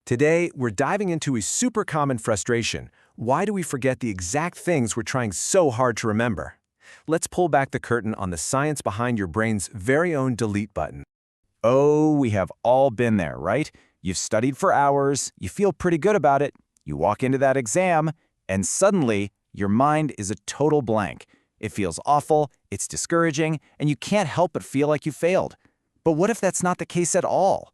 Today, we're diving into a super common frustration. Why do we forget the exact things we're trying so hard to remember? Let's pull back the curtain on the science behind your brain's very own delete button. Oh, we have all been there, right? You've studied for hours, you feel pretty good about it, you walk into that exam, and suddenly, your mind is a total blank. It feels awful, it's discouraging, and you can't help but feel like you failed. But what if that's not the case at all?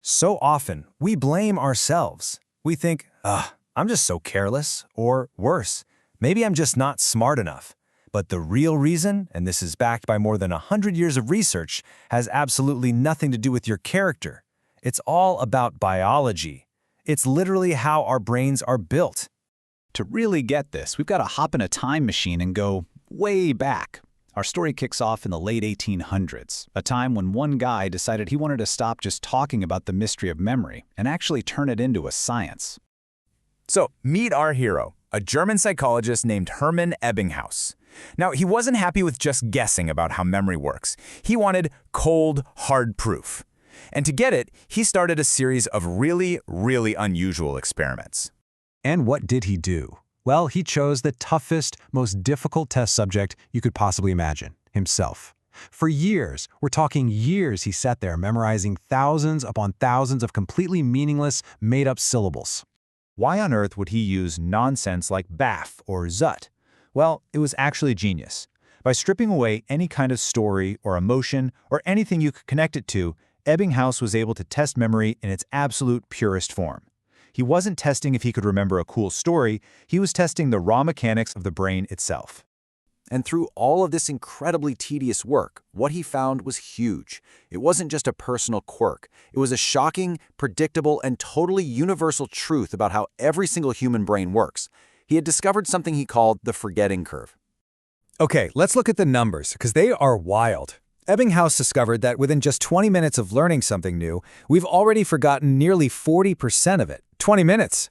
So often, we blame ourselves. We think, I'm just so careless, or worse, maybe I'm just not smart enough. But the real reason, and this is backed by more than 100 years of research, has absolutely nothing to do with your character. It's all about biology. It's literally how our brains are built. To really get this, we've got to hop in a time machine and go way back. Our story kicks off in the late 1800s, a time when one guy decided he wanted to stop just talking about the mystery of memory and actually turn it into a science. So, meet our hero, a German psychologist named Hermann Ebbinghaus. Now, he wasn't happy with just guessing about how memory works. He wanted cold, hard proof. And to get it, he started a series of really, really unusual experiments. And what did he do? Well, he chose the toughest, most difficult test subject you could possibly imagine, himself. For years, we're talking years, he sat there memorizing thousands upon thousands of completely meaningless, made-up syllables. Why on earth would he use nonsense like baff or zut? Well, it was actually genius. By stripping away any kind of story or emotion or anything you could connect it to, Ebbinghaus was able to test memory in its absolute purest form. He wasn't testing if he could remember a cool story, he was testing the raw mechanics of the brain itself. And through all of this incredibly tedious work, what he found was huge. It wasn't just a personal quirk. It was a shocking, predictable, and totally universal truth about how every single human brain works. He had discovered something he called the forgetting curve. Okay, let's look at the numbers, because they are wild. Ebbinghaus discovered that within just 20 minutes of learning something new, we've already forgotten nearly 40% of it. 20 minutes!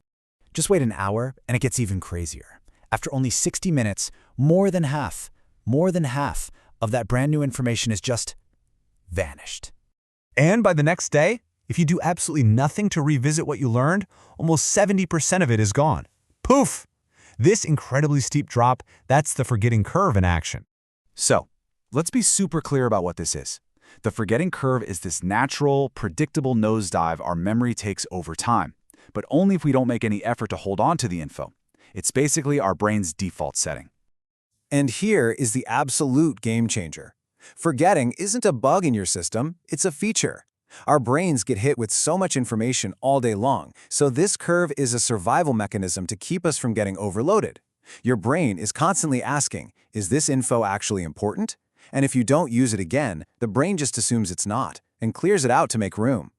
Just wait an hour, and it gets even crazier. After only 60 minutes, more than half of that brand new information is just vanished. And by the next day, if you do absolutely nothing to revisit what you learned, almost 70% of it is gone. Poof! This incredibly steep drop, that's the forgetting curve in action. So, let's be super clear about what this is. The forgetting curve is this natural, predictable nosedive our memory takes over time, but only if we don't make any effort to hold on to the info. It's basically our brain's default setting. And here is the absolute game changer. Forgetting isn't a bug in your system, it's a feature. Our brains get hit with so much information all day long, so this curve is a survival mechanism to keep us from getting overloaded. Your brain is constantly asking, is this info actually important? And if you don't use it again, the brain just assumes it's not, and clears it out to make room.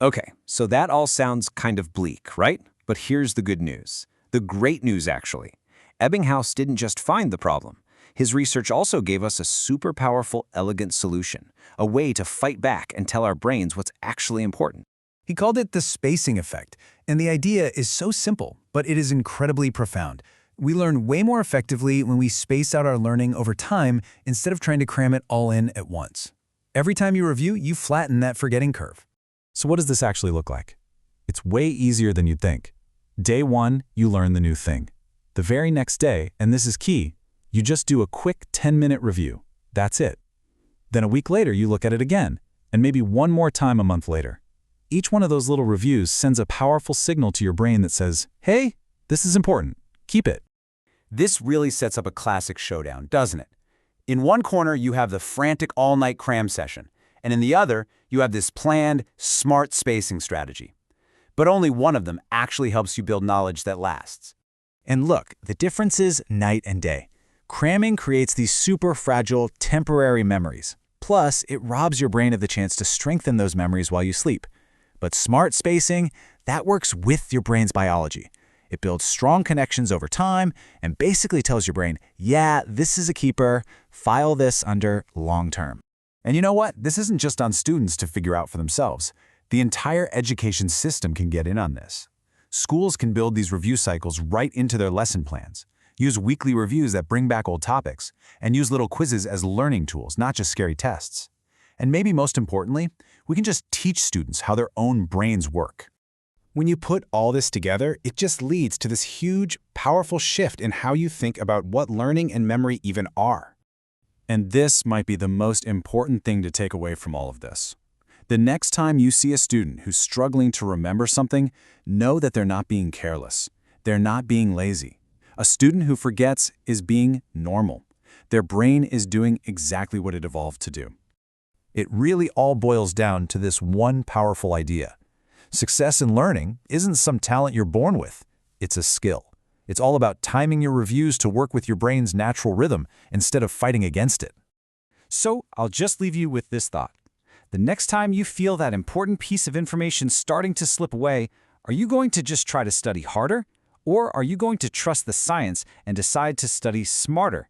Okay, so that all sounds kind of bleak, right? But here's the good news. The great news, actually. Ebbinghaus didn't just find the problem. His research also gave us a super powerful, elegant solution, a way to fight back and tell our brains what's actually important. He called it the spacing effect, and the idea is so simple, but it is incredibly profound. We learn way more effectively when we space out our learning over time instead of trying to cram it all in at once. Every time you review, you flatten that forgetting curve. So what does this actually look like? It's way easier than you'd think. Day 1, you learn the new thing. The very next day, and this is key, you just do a quick 10-minute review. That's it. Then a week later, you look at it again, and maybe one more time a month later. Each one of those little reviews sends a powerful signal to your brain that says, hey, this is important. Keep it. This really sets up a classic showdown, doesn't it? In one corner, you have the frantic all-night cram session, and in the other, you have this planned, smart spacing strategy. But only one of them actually helps you build knowledge that lasts. And look, the difference is night and day. Cramming creates these super fragile, temporary memories. Plus, it robs your brain of the chance to strengthen those memories while you sleep. But smart spacing, that works with your brain's biology. It builds strong connections over time and basically tells your brain, yeah, this is a keeper, file this under long term. And you know what? This isn't just on students to figure out for themselves. The entire education system can get in on this. Schools can build these review cycles right into their lesson plans, use weekly reviews that bring back old topics, and use little quizzes as learning tools, not just scary tests. And maybe most importantly, we can just teach students how their own brains work. When you put all this together, it just leads to this huge, powerful shift in how you think about what learning and memory even are. And this might be the most important thing to take away from all of this. The next time you see a student who's struggling to remember something, know that they're not being careless. They're not being lazy. A student who forgets is being normal. Their brain is doing exactly what it evolved to do. It really all boils down to this one powerful idea. Success in learning isn't some talent you're born with. It's a skill. It's all about timing your reviews to work with your brain's natural rhythm instead of fighting against it. So I'll just leave you with this thought. The next time you feel that important piece of information starting to slip away, are you going to just try to study harder? Or are you going to trust the science and decide to study smarter